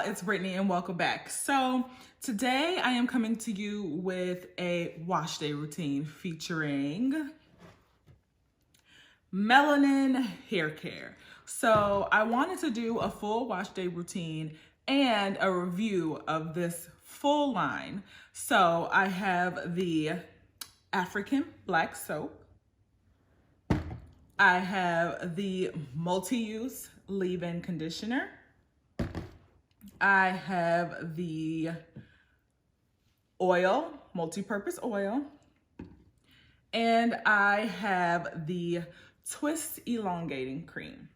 it's Brittany and welcome back. So today I am coming to you with a wash day routine featuring Melanin Haircare. So I wanted to do a full wash day routine and a review of this full line. So I have the African black soap. I have the multi-use leave-in conditioner. I have the oil, multi-purpose oil, and I have the twist elongating cream.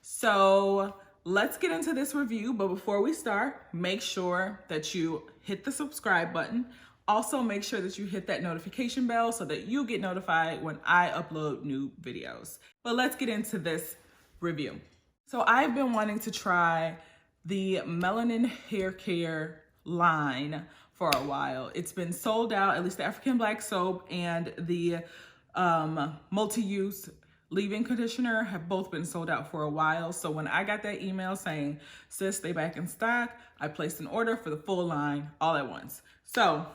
So let's get into this review, but before we start, make sure that you hit the subscribe button. Also, make sure that you hit that notification bell so that you get notified when I upload new videos. But let's get into this review. So I've been wanting to try the Melanin Haircare line for a while. It's been sold out, at least the African black soap and the multi-use leave-in conditioner have both been sold out for a while. So when I got that email saying, sis, they back in stock, I placed an order for the full line all at once. So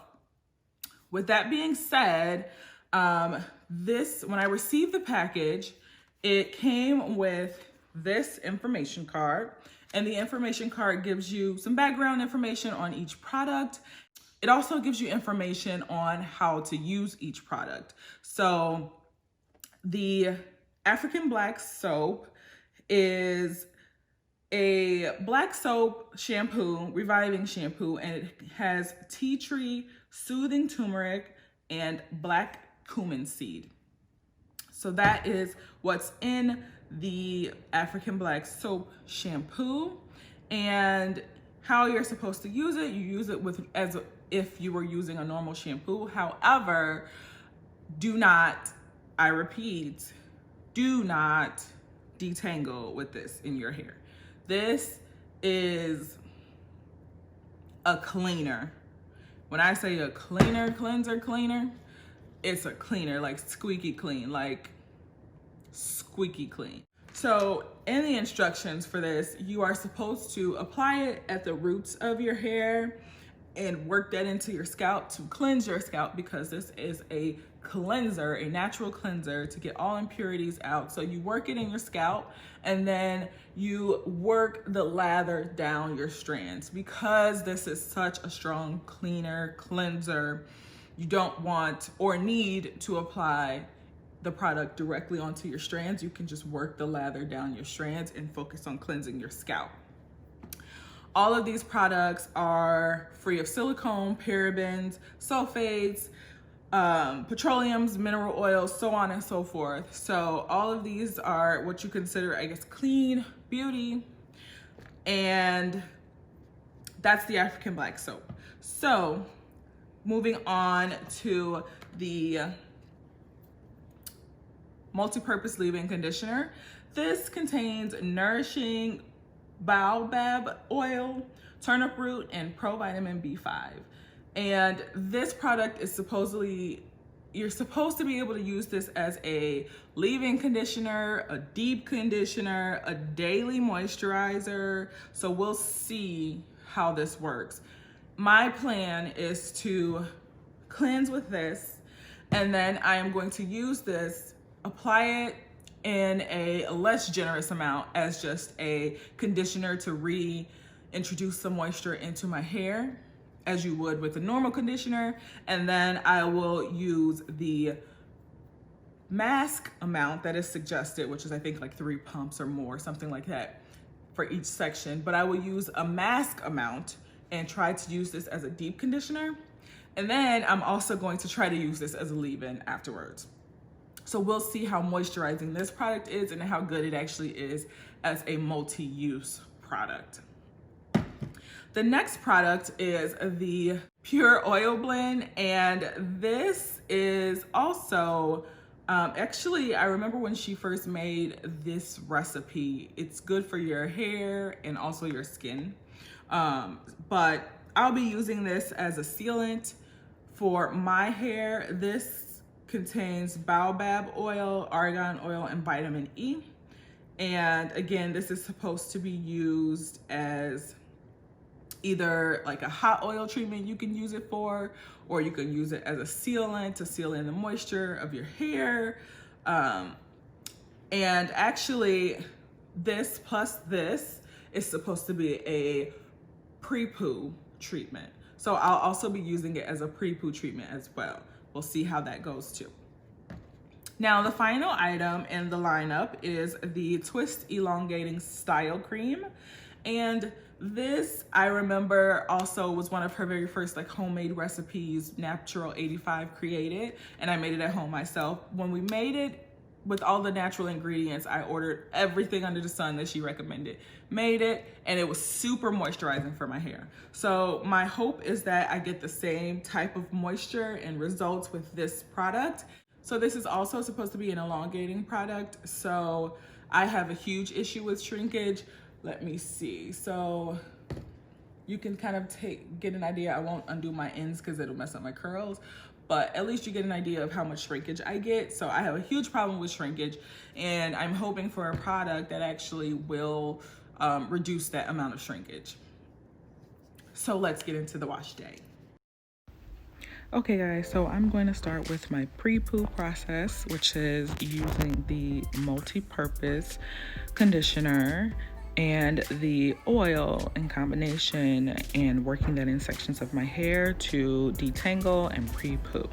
with that being said, when I received the package, it came with this information card, and the information card gives you some background information on each product. It also gives you information on how to use each product. So the African black soap is a black soap shampoo, reviving shampoo, and it has tea tree, soothing turmeric, and black cumin seed. So that is what's in the African black soap shampoo, and how you're supposed to use it. You use it as if you were using a normal shampoo. However, do not, I repeat, do not detangle with this in your hair. This is a cleaner. When I say a cleaner, cleanser, it's a cleaner, like squeaky clean, like squeaky clean. So in the instructions for this, you are supposed to apply it at the roots of your hair and work that into your scalp to cleanse your scalp, because this is a cleanser, a natural cleanser to get all impurities out. So you work it in your scalp and then you work the lather down your strands. Because this is such a strong cleaner, cleanser, you don't want or need to apply the product directly onto your strands. You can just work the lather down your strands and focus on cleansing your scalp. All of these products are free of silicone, parabens, sulfates, petroleums, mineral oils, so on and so forth. So all of these are what you consider, I guess, clean beauty, and that's the African black soap. So moving on to the multi-purpose leave-in conditioner. This contains nourishing baobab oil, turnip root, and provitamin B5. And this product is you're supposed to be able to use this as a leave-in conditioner, a deep conditioner, a daily moisturizer. So we'll see how this works. My plan is to cleanse with this, and then I am going to use this, apply it in a less generous amount as just a conditioner to reintroduce some moisture into my hair, as you would with a normal conditioner. And then I will use the mask amount that is suggested, which is I think like 3 pumps or more, something like that for each section. But I will use a mask amount and try to use this as a deep conditioner. And then I'm also going to try to use this as a leave-in afterwards. So we'll see how moisturizing this product is and how good it actually is as a multi-use product. The next product is the Pure Oil Blend, and this is also, actually, I remember when she first made this recipe. It's good for your hair and also your skin, but I'll be using this as a sealant for my hair. This contains baobab oil, argan oil, and vitamin E. And again, this is supposed to be used as either like a hot oil treatment you can use it for, or you can use it as a sealant to seal in the moisture of your hair. And actually, this plus this is supposed to be a pre-poo treatment. So I'll also be using it as a pre-poo treatment as well. We'll see how that goes too. Now, the final item in the lineup is the Twist Elongating Style Cream. And this, I remember, also was one of her very first like homemade recipes Natural 85 created, and I made it at home myself. When we made it with all the natural ingredients, I ordered everything under the sun that she recommended, made it, and it was super moisturizing for my hair. So my hope is that I get the same type of moisture and results with this product. So this is also supposed to be an elongating product. So I have a huge issue with shrinkage. Let me see. So you can kind of get an idea. I won't undo my ends because it'll mess up my curls, but at least you get an idea of how much shrinkage I get. So I have a huge problem with shrinkage, and I'm hoping for a product that actually will reduce that amount of shrinkage. So let's get into the wash day. Okay guys, so I'm going to start with my pre-poo process, which is using the multi-purpose conditioner and the oil in combination and working that in sections of my hair to detangle and pre-poo.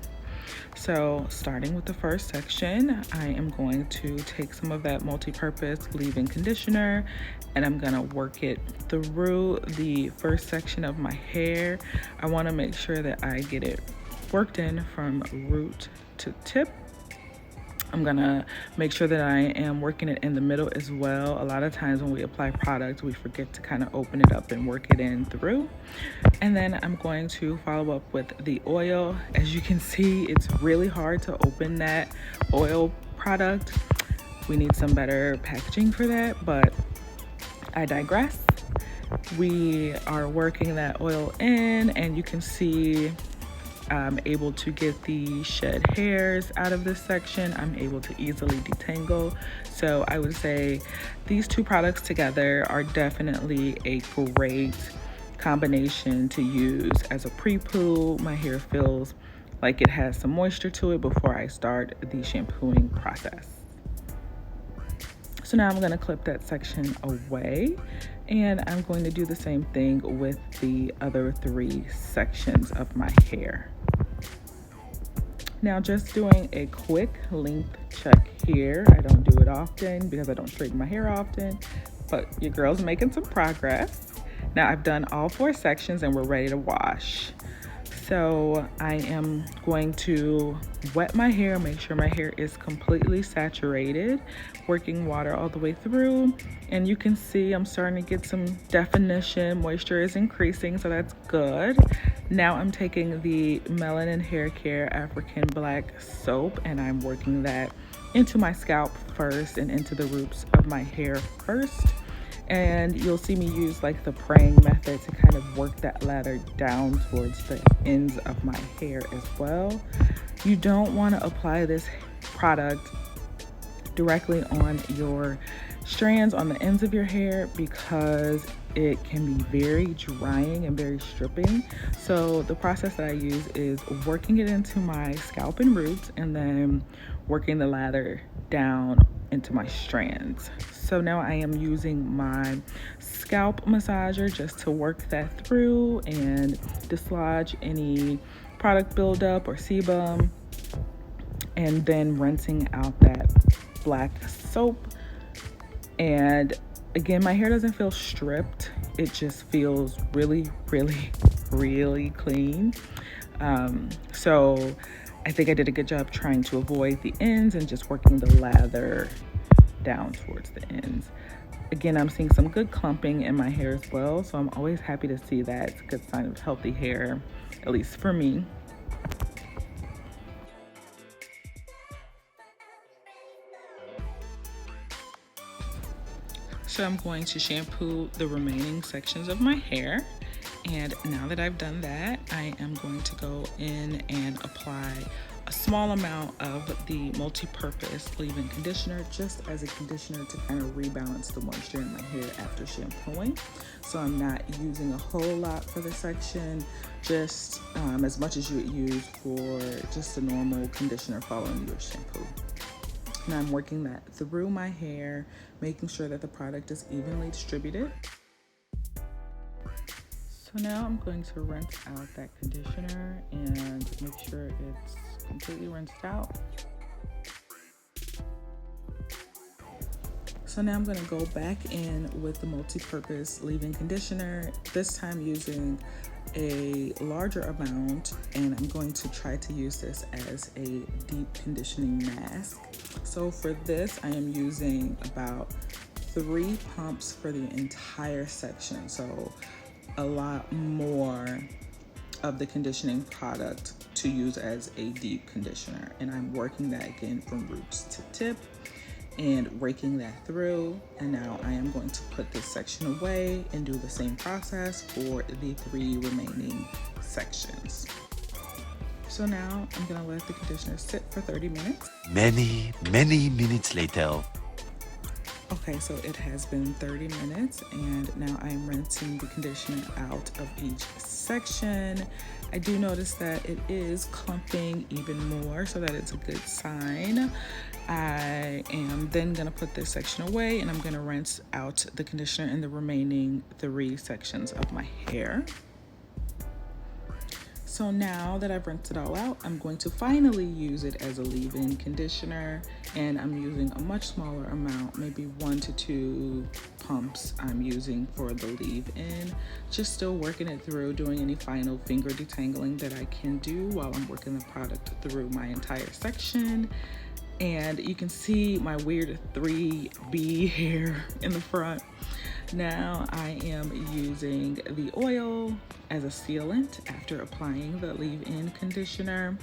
So starting with the first section, I am going to take some of that multi-purpose leave-in conditioner and I'm gonna work it through the first section of my hair. I wanna make sure that I get it worked in from root to tip. I'm gonna make sure that I am working it in the middle as well. A lot of times when we apply products, we forget to kind of open it up and work it in through. And then I'm going to follow up with the oil. As you can see, it's really hard to open that oil product. We need some better packaging for that, but I digress. We are working that oil in, and you can see I'm able to get the shed hairs out of this section. I'm able to easily detangle. So I would say these two products together are definitely a great combination to use as a pre-poo. My hair feels like it has some moisture to it before I start the shampooing process. So now I'm going to clip that section away, and I'm going to do the same thing with the other three sections of my hair. Now, just doing a quick length check here. I don't do it often because I don't straighten my hair often, but your girl's making some progress. Now I've done all four sections and we're ready to wash. So I am going to wet my hair, make sure my hair is completely saturated, working water all the way through. And you can see I'm starting to get some definition. Moisture is increasing, so that's good. Now I'm taking the Melanin Haircare African Black soap and I'm working that into my scalp first and into the roots of my hair first. And you'll see me use like the praying method to kind of work that lather down towards the ends of my hair as well. You don't want to apply this product directly on your strands on the ends of your hair because it can be very drying and very stripping. So the process that I use is working it into my scalp and roots and then working the lather down into my strands. So now I am using my scalp massager just to work that through and dislodge any product buildup or sebum, and then rinsing out that black soap. And again, my hair doesn't feel stripped. It just feels really, really, really clean. So I think I did a good job trying to avoid the ends and just working the lather down towards the ends. Again, I'm seeing some good clumping in my hair as well, so I'm always happy to see that. It's a good sign of healthy hair, at least for me. So I'm going to shampoo the remaining sections of my hair. And now that I've done that, I am going to go in and apply a small amount of the multi-purpose leave-in conditioner just as a conditioner to kind of rebalance the moisture in my hair after shampooing. So I'm not using a whole lot for this section, just as much as you would use for just a normal conditioner following your shampoo. Now I'm working that through my hair, making sure that the product is evenly distributed. So now I'm going to rinse out that conditioner and make sure it's completely rinsed out. So now I'm going to go back in with the multi-purpose leave-in conditioner, this time using a larger amount, and I'm going to try to use this as a deep conditioning mask. So for this, I am using about 3 pumps for the entire section. So a lot more of the conditioning product to use as a deep conditioner. And I'm working that again from roots to tip and raking that through. And now I am going to put this section away and do the same process for the 3 remaining sections. So now I'm gonna let the conditioner sit for 30 minutes. Many minutes later. Okay, so it has been 30 minutes and now I'm rinsing the conditioner out of each section. I do notice that it is clumping even more, so that it's a good sign. I am then gonna put this section away and I'm gonna rinse out the conditioner in the remaining 3 sections of my hair. So now that I've rinsed it all out, I'm going to finally use it as a leave-in conditioner, and I'm using a much smaller amount, maybe 1 to 2 pumps I'm using for the leave-in. Just still working it through, doing any final finger detangling that I can do while I'm working the product through my entire section. And you can see my weird 3B hair in the front. Now I am using the oil as a sealant after applying the leave-in conditioner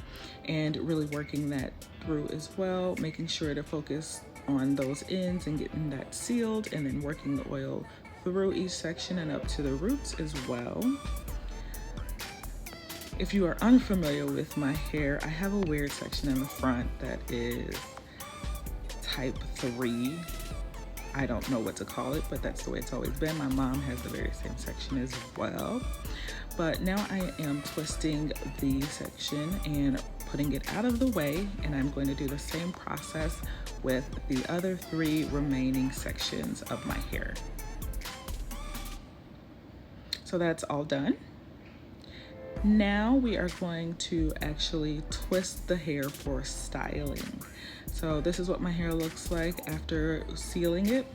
and really working that through as well, making sure to focus on those ends and getting that sealed, and then working the oil through each section and up to the roots as well. If you are unfamiliar with my hair, I have a weird section in the front that is type 3. I don't know what to call it, but that's the way it's always been. My mom has the very same section as well. But now I am twisting the section and putting it out of the way, and I'm going to do the same process with the other 3 remaining sections of my hair. So that's all done. Now we are going to actually twist the hair for styling. So this is what my hair looks like after sealing it.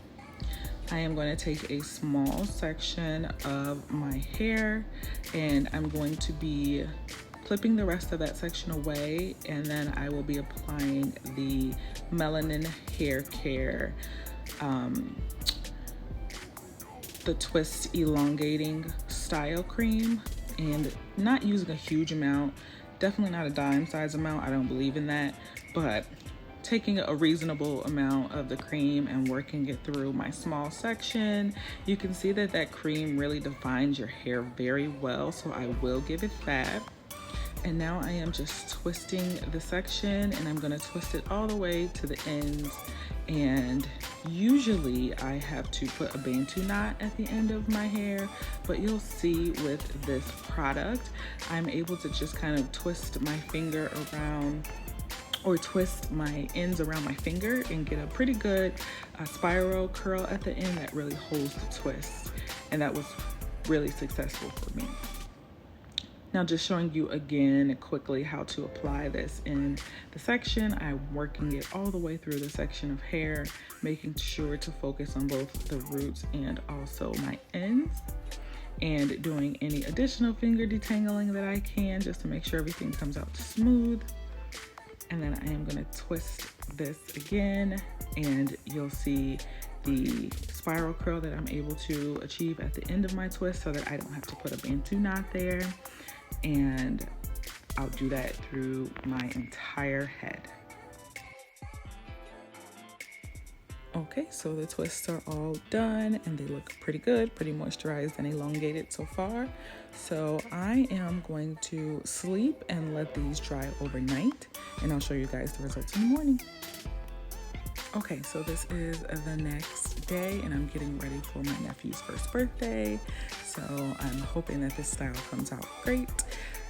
I am going to take a small section of my hair and I'm going to be clipping the rest of that section away, and then I will be applying the Melanin Haircare the twist elongating style cream, and not using a huge amount, definitely not a dime size amount, I don't believe in that, but taking a reasonable amount of the cream and working it through my small section. You can see that that cream really defines your hair very well, so I will give it that. And now I am just twisting the section, and I'm gonna twist it all the way to the ends. And usually I have to put a bantu knot at the end of my hair, but you'll see with this product, I'm able to just kind of twist my finger around, or twist my ends around my finger and get a pretty good spiral curl at the end that really holds the twist. And that was really successful for me. Now just showing you again quickly how to apply this in the section. I'm working it all the way through the section of hair, making sure to focus on both the roots and also my ends, and doing any additional finger detangling that I can just to make sure everything comes out smooth. And then I am gonna twist this again, and you'll see the spiral curl that I'm able to achieve at the end of my twist so that I don't have to put a bantu knot there. And I'll do that through my entire head. Okay, so the twists are all done and they look pretty good, pretty moisturized and elongated so far. So I am going to sleep and let these dry overnight, and I'll show you guys the results in the morning. Okay, so this is the next day and I'm getting ready for my nephew's first birthday. So I'm hoping that this style comes out great.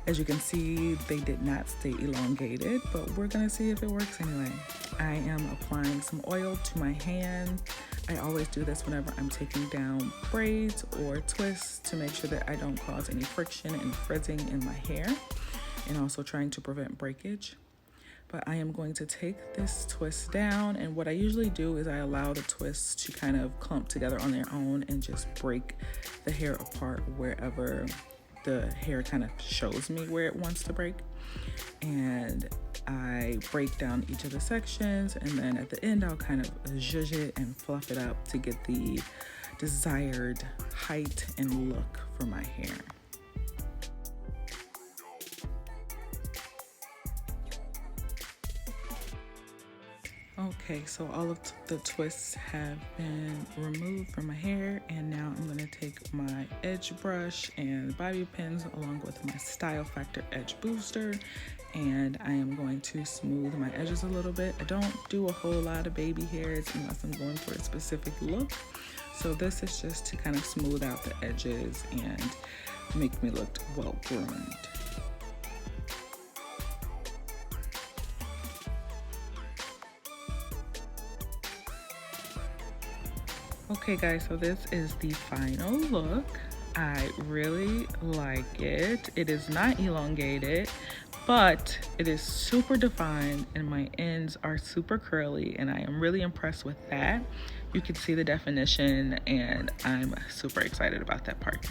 As you can see, they did not stay elongated, but we're gonna see if it works anyway. I am applying some oil to my hand. I always do this whenever I'm taking down braids or twists to make sure that I don't cause any friction and frizzing in my hair, and also trying to prevent breakage. But I am going to take this twist down, and what I usually do is I allow the twists to kind of clump together on their own and just break the hair apart wherever the hair kind of shows me where it wants to break. And I break down each of the sections, and then at the end I'll kind of zhuzh it and fluff it up to get the desired height and look for my hair. Okay, so all of the twists have been removed from my hair, and now I'm going to take my edge brush and bobby pins along with my Style Factor Edge Booster, and I am going to smooth my edges a little bit. I don't do a whole lot of baby hairs unless I'm going for a specific look, so this is just to kind of smooth out the edges and make me look well groomed. Okay guys, so this is the final look. I really like it. It is not elongated, but it is super defined and my ends are super curly, and I am really impressed with that. You can see the definition and I'm super excited about that part.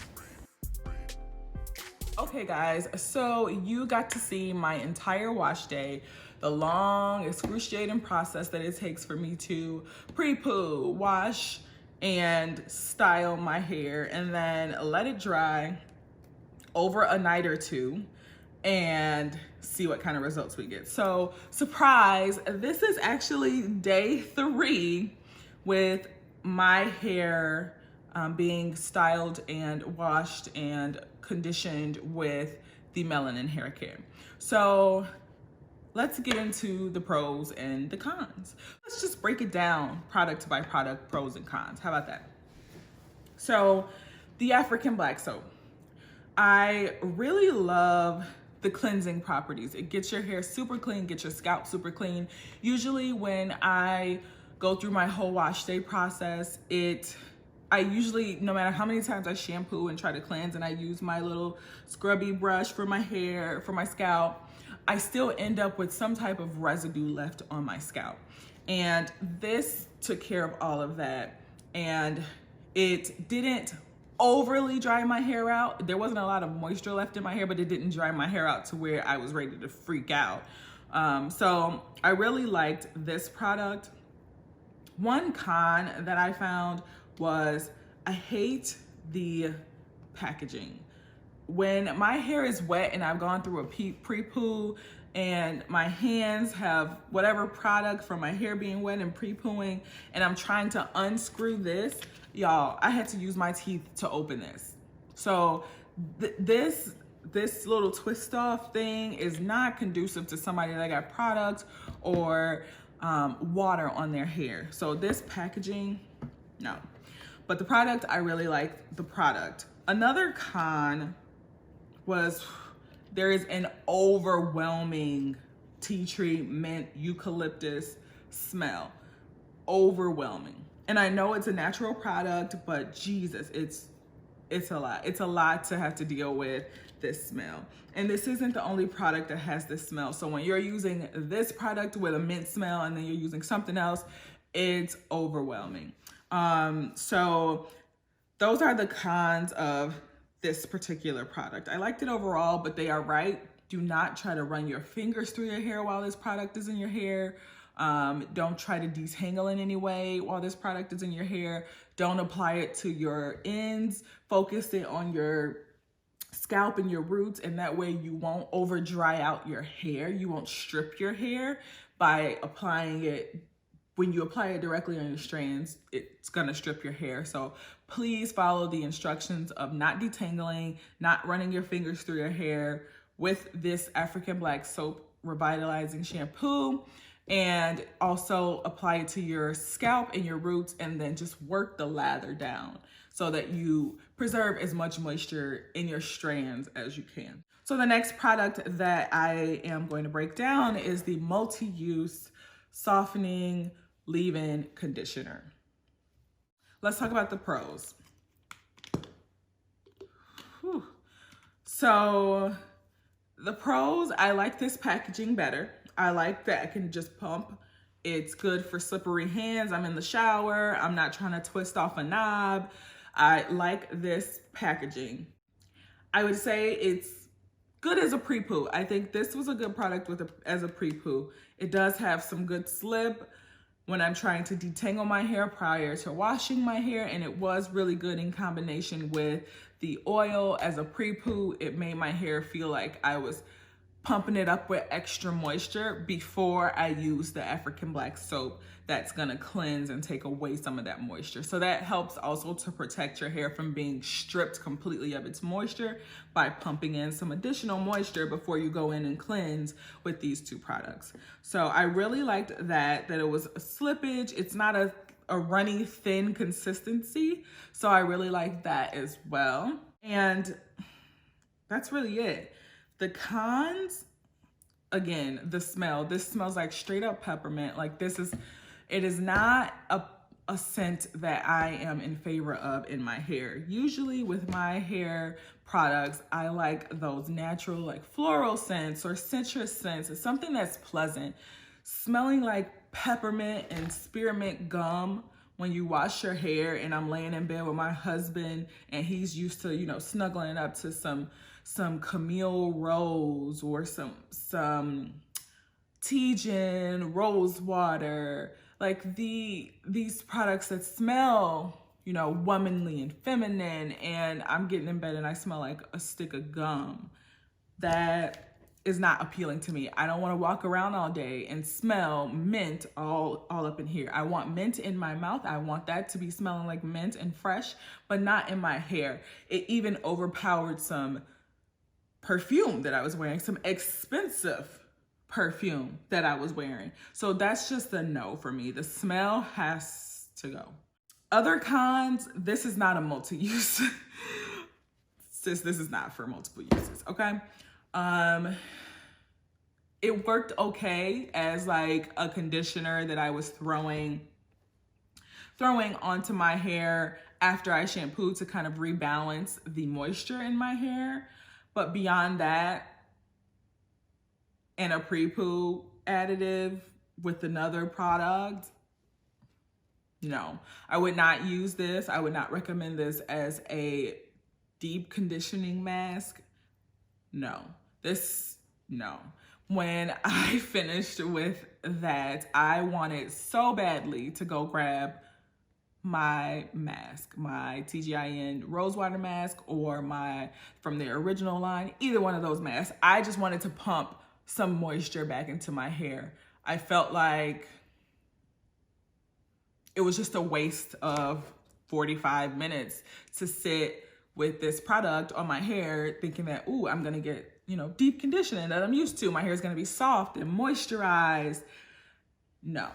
Okay guys, so you got to see my entire wash day, the long excruciating process that it takes for me to pre-poo, wash, and style my hair, and then let it dry over a night or two and see what kind of results we get. So surprise, this is actually day 3 with my hair being styled and washed and conditioned with the Melanin Haircare. So let's get into the pros and the cons. Let's just break it down product by product, pros and cons. How about that? So the African Black Soap. I really love the cleansing properties. It gets your hair super clean, gets your scalp super clean. Usually when I go through my whole wash day process, I usually, no matter how many times I shampoo and try to cleanse and I use my little scrubby brush for my hair, for my scalp, I still end up with some type of residue left on my scalp. And this took care of all of that. And it didn't overly dry my hair out. There wasn't a lot of moisture left in my hair, but it didn't dry my hair out to where I was ready to freak out. So I really liked this product. One con that I found was I hate the packaging. When my hair is wet and I've gone through a pre-poo and my hands have whatever product from my hair being wet and pre-pooing, and I'm trying to unscrew this, y'all, I had to use my teeth to open this. So this little twist off thing is not conducive to somebody that got products or water on their hair. So this packaging, no. But the product, I really like the product. Another con was there is an overwhelming tea tree, mint, eucalyptus smell. Overwhelming. And I know it's a natural product, but Jesus, it's a lot. It's a lot to have to deal with this smell. And this isn't the only product that has this smell. So when you're using this product with a mint smell and then you're using something else, it's overwhelming. So those are the cons of this particular product. I liked it overall, but they are right. Do not try to run your fingers through your hair while this product is in your hair. Don't try to detangle in any way while this product is in your hair. Don't apply it to your ends. Focus it on your scalp and your roots, and that way you won't over dry out your hair. You won't strip your hair by applying it when you apply it directly on your strands, it's gonna strip your hair. So please follow the instructions of not detangling, not running your fingers through your hair with this African Black Soap Revitalizing Shampoo. And also apply it to your scalp and your roots, and then just work the lather down so that you preserve as much moisture in your strands as you can. So the next product that I am going to break down is the multi-use softening leave-in conditioner. Let's talk about the pros. Whew. So the pros, I like this packaging better. I like that I can just pump. It's good for slippery hands. I'm in the shower. I'm not trying to twist off a knob. I like this packaging. I would say it's good as a pre-poo. I think this was a good product as a pre-poo. It does have some good slip when I'm trying to detangle my hair prior to washing my hair, and it was really good in combination with the oil as a pre-poo. It made my hair feel like I was pumping it up with extra moisture before I use the African Black soap that's gonna cleanse and take away some of that moisture. So that helps also to protect your hair from being stripped completely of its moisture by pumping in some additional moisture before you go in and cleanse with these two products. So I really liked that it was a slippage. It's not a runny, thin consistency. So I really like that as well. And that's really it. The cons, again, the smell. This smells like straight up peppermint. Like it is not a scent that I am in favor of in my hair. Usually with my hair products, I like those natural like floral scents or citrus scents. It's something that's pleasant. Smelling like peppermint and spearmint gum when you wash your hair, and I'm laying in bed with my husband and he's used to, you know, snuggling up to some Camille Rose or some Tejan rose water, like these products that smell, you know, womanly and feminine, and I'm getting in bed and I smell like a stick of gum. That is not appealing to me. I don't want to walk around all day and smell mint all up in here. I want mint in my mouth. I want that to be smelling like mint and fresh, but not in my hair. It even overpowered some perfume that I was wearing, some expensive perfume that I was wearing. So that's just a no for me. The smell has to go. Other cons, this is not a multi-use. Sis, this is not for multiple uses, okay? It worked okay as like a conditioner that I was throwing onto my hair after I shampooed to kind of rebalance the moisture in my hair. But beyond that, and a pre-poo additive with another product, no. I would not use this. I would not recommend this as a deep conditioning mask. No. No. When I finished with that, I wanted so badly to go grab my mask, my TGIN Rosewater mask, or from their original line, either one of those masks. I just wanted to pump some moisture back into my hair. I felt like it was just a waste of 45 minutes to sit with this product on my hair thinking that, ooh, I'm gonna get, you know, deep conditioning that I'm used to. My hair is gonna be soft and moisturized. No.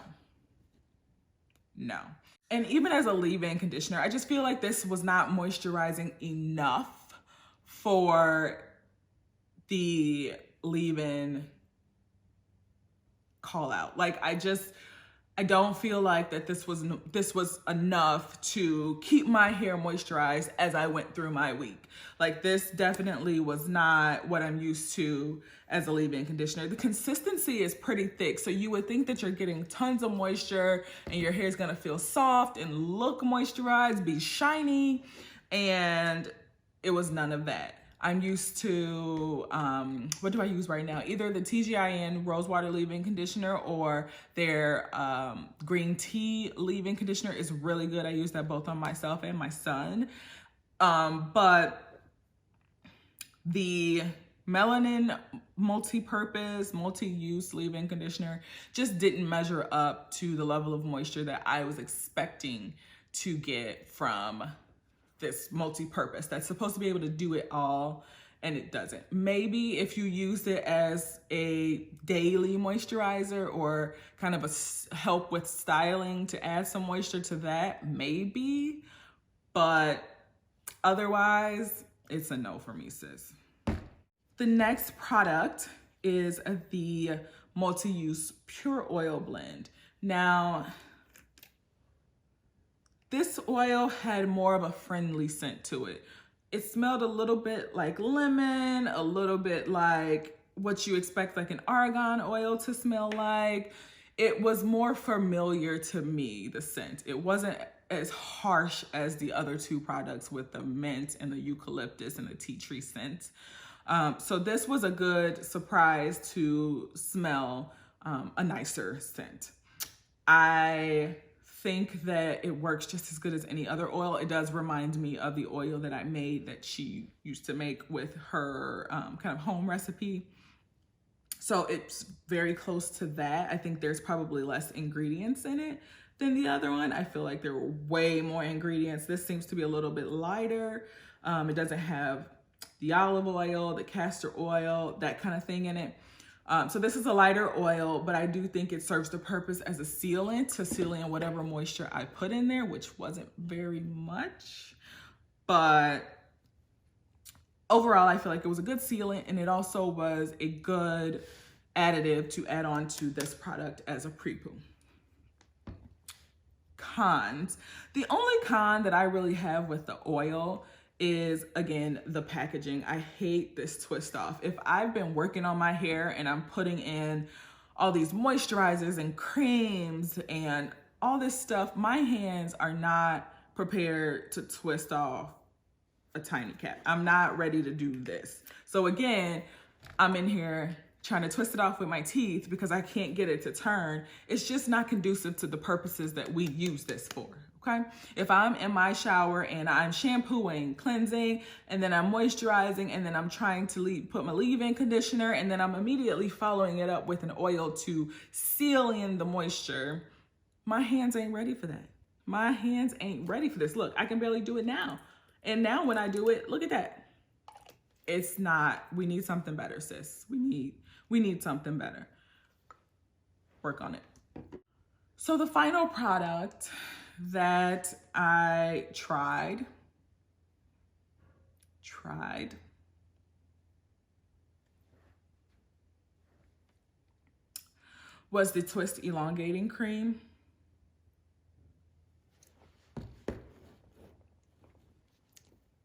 And even as a leave-in conditioner, I just feel like this was not moisturizing enough for the leave-in call out. Like I don't feel like that this was enough to keep my hair moisturized as I went through my week. Like this definitely was not what I'm used to as a leave-in conditioner. The consistency is pretty thick, so you would think that you're getting tons of moisture and your hair is gonna feel soft and look moisturized, be shiny, and it was none of that. I'm used to, what do I use right now? Either the TGIN Rosewater leave-in conditioner or their green tea leave-in conditioner is really good. I use that both on myself and my son. But the Melanin multi-purpose, multi-use leave-in conditioner just didn't measure up to the level of moisture that I was expecting to get from this multi-purpose that's supposed to be able to do it all, and it doesn't. Maybe if you use it as a daily moisturizer or kind of a help with styling to add some moisture to that, maybe, but otherwise it's a no for me, sis. The next product is the multi-use pure oil blend. Now, this oil had more of a friendly scent to it. It smelled a little bit like lemon, a little bit like what you expect like an argan oil to smell like. It was more familiar to me, the scent. It wasn't as harsh as the other two products with the mint and the eucalyptus and the tea tree scent. So this was a good surprise to smell a nicer scent. I think that it works just as good as any other oil. It does remind me of the oil that I made that she used to make with her kind of home recipe. So it's very close to that. I think there's probably less ingredients in it than the other one. I feel like there were way more ingredients. This seems to be a little bit lighter. It doesn't have the olive oil, the castor oil, that kind of thing in it. So this is a lighter oil, but I do think it serves the purpose as a sealant to seal in whatever moisture I put in there, which wasn't very much. But overall, I feel like it was a good sealant, and it also was a good additive to add on to this product as a pre-poo. Cons. The only con that I really have with the oil is, again, the packaging. I hate this twist off. If I've been working on my hair and I'm putting in all these moisturizers and creams and all this stuff, my hands are not prepared to twist off a tiny cap. I'm not ready to do this. So again, I'm in here trying to twist it off with my teeth because I can't get it to turn. It's just not conducive to the purposes that we use this for. Okay, if I'm in my shower and I'm shampooing, cleansing, and then I'm moisturizing, and then I'm trying to put my leave-in conditioner, and then I'm immediately following it up with an oil to seal in the moisture, my hands ain't ready for that. My hands ain't ready for this. Look, I can barely do it now. And now when I do it, look at that. It's not, we need something better, sis. We need something better. Work on it. So the final product that I tried was the Twist Elongating Cream.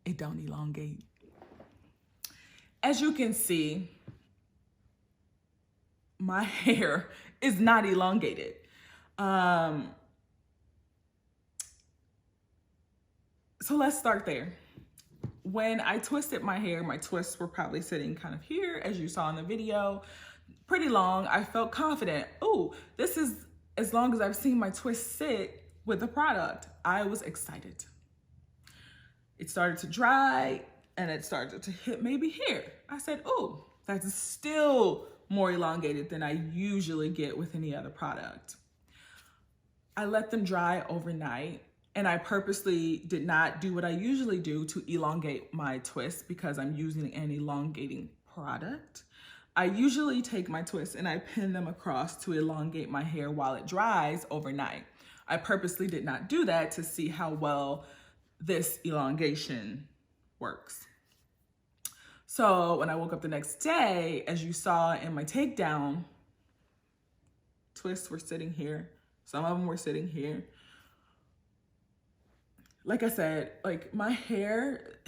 It don't elongate. As you can see, my hair is not elongated. So let's start there. When I twisted my hair, my twists were probably sitting kind of here, as you saw in the video, pretty long. I felt confident. Oh, this is as long as I've seen my twist sit with the product. I was excited. It started to dry and it started to hit maybe here. I said, oh, that's still more elongated than I usually get with any other product. I let them dry overnight. And I purposely did not do what I usually do to elongate my twists because I'm using an elongating product. I usually take my twists and I pin them across to elongate my hair while it dries overnight. I purposely did not do that to see how well this elongation works. So when I woke up the next day, as you saw in my takedown, twists were sitting here. Some of them were sitting here. Like I said, like my hair,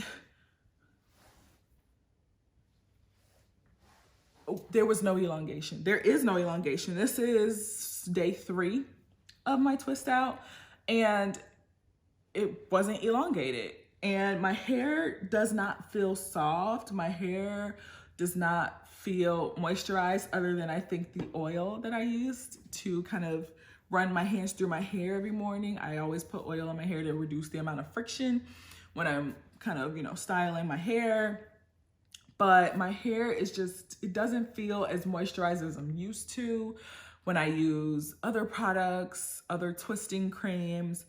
there was no elongation. There is no elongation. This is day 3 of my twist out and it wasn't elongated. And my hair does not feel soft. My hair does not feel moisturized other than I think the oil that I used to kind of run my hands through my hair every morning. I always put oil in my hair to reduce the amount of friction when I'm kind of, styling my hair. but my hair is just, it doesn't feel as moisturized as I'm used to when I use other products, other twisting creams.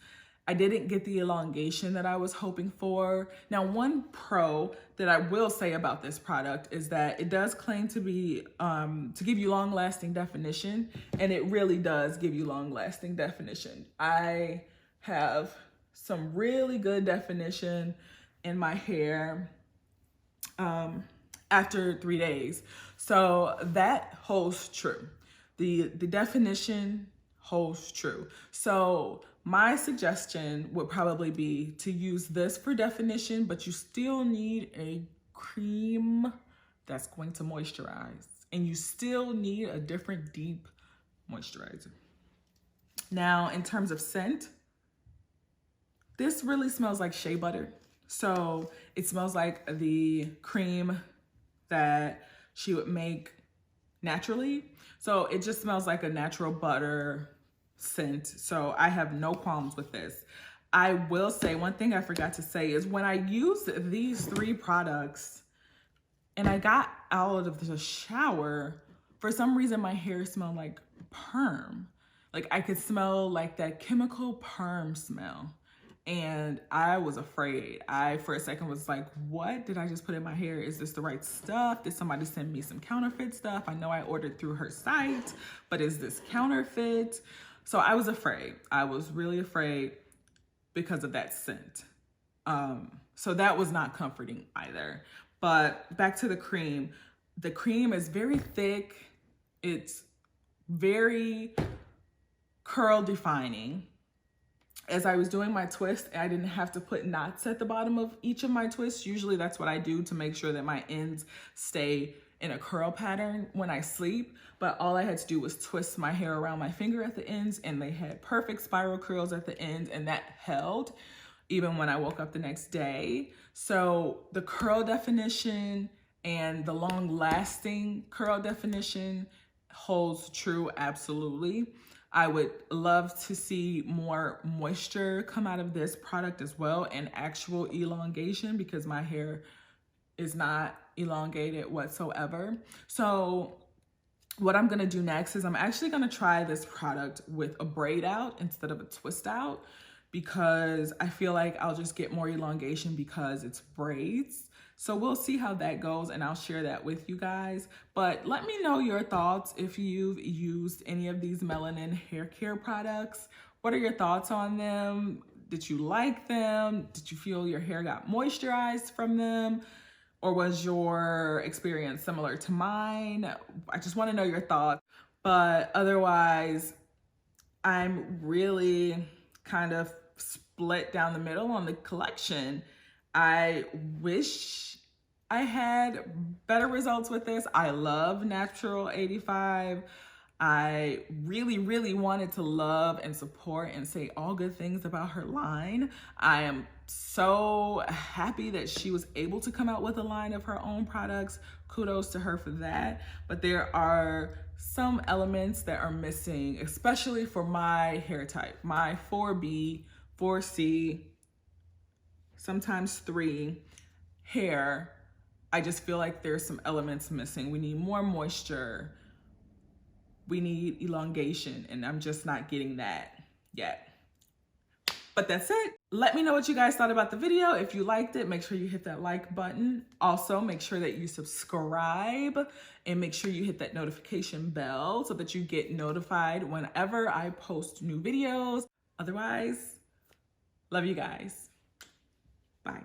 I didn't get the elongation that I was hoping for. Now, one pro that I will say about this product is that it does claim to be, to give you long lasting definition, and it really does give you long lasting definition. I have some really good definition in my hair after 3 days. So that holds true. The definition holds true. So my suggestion would probably be to use this for definition, but you still need a cream that's going to moisturize, and you still need a different deep moisturizer. Now, in terms of scent, this really smells like shea butter. So it smells like the cream that she would make naturally. So it just smells like a natural butter scent. So I have no qualms with this. I will say one thing I forgot to say is when I used these 3 products and I got out of the shower, for some reason my hair smelled like perm. Like I could smell like that chemical perm smell. And I was afraid. I, for a second, was like, what did I just put in my hair? Is this the right stuff? Did somebody send me some counterfeit stuff? I know I ordered through her site, but is this counterfeit? So I was afraid. I was really afraid because of that scent. So that was not comforting either. But back to the cream. The cream is very thick. It's very curl defining. As I was doing my twist, I didn't have to put knots at the bottom of each of my twists. Usually that's what I do to make sure that my ends stay in a curl pattern when I sleep. But all I had to do was twist my hair around my finger at the ends, and they had perfect spiral curls at the ends, and that held even when I woke up the next day. So the curl definition and the long lasting curl definition holds true, absolutely. I would love to see more moisture come out of this product as well, and actual elongation, because my hair is not elongated whatsoever. So what I'm gonna do next is I'm actually gonna try this product with a braid out instead of a twist out, because I feel like I'll just get more elongation because it's braids. So we'll see how that goes, and I'll share that with you guys. But let me know your thoughts if you've used any of these Melanin hair care products. What are your thoughts on them? Did you like them? Did you feel your hair got moisturized from them? Or was your experience similar to mine? I just want to know your thoughts. But otherwise, I'm really kind of split down the middle on the collection. I wish I had better results with this. I love Natural 85. I really, really wanted to love and support and say all good things about her line. I am so happy that she was able to come out with a line of her own products. Kudos to her for that. But there are some elements that are missing, especially for my hair type, my 4B, 4C, sometimes 3 hair. I just feel like there's some elements missing. We need more moisture. We need elongation, and I'm just not getting that yet. But that's it. Let me know what you guys thought about the video. If you liked it, make sure you hit that like button. Also, make sure that you subscribe, and make sure you hit that notification bell so that you get notified whenever I post new videos. Otherwise, love you guys. Bye.